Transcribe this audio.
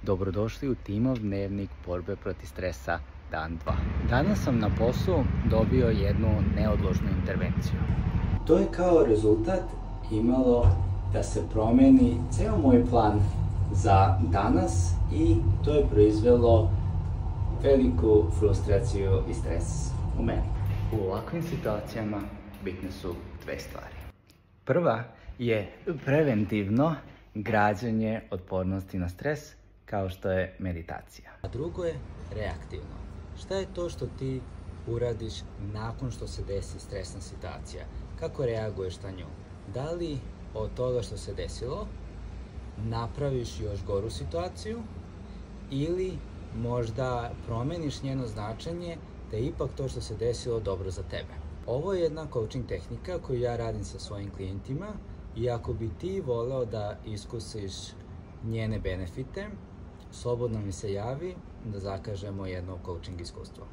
Dobrodošli u timov dnevnik borbe protiv stresa dan 2. Danas sam na poslu dobio jednu neodložnu intervenciju. To je kao rezultat imalo da se promeni ceo moj plan za danas i to je proizvelo veliku frustraciju i stres u meni. U ovakvim situacijama bitne su dve stvari. Prva je preventivno građenje otpornosti na stres, kao što je meditacija. A drugo je reaktivno. Šta je to što ti uradiš nakon što se desi stresna situacija? Kako reaguješ na nju? Da li od toga što se desilo napraviš još goru situaciju ili možda promeniš njeno značenje da je ipak to što se desilo dobro za tebe? Ovo je jedna coaching tehnika koju ja radim sa svojim klijentima i ako bi ti voleo da iskusiš njene benefite, slobodno mi se javi da zakažemo jedno coaching iskustvo.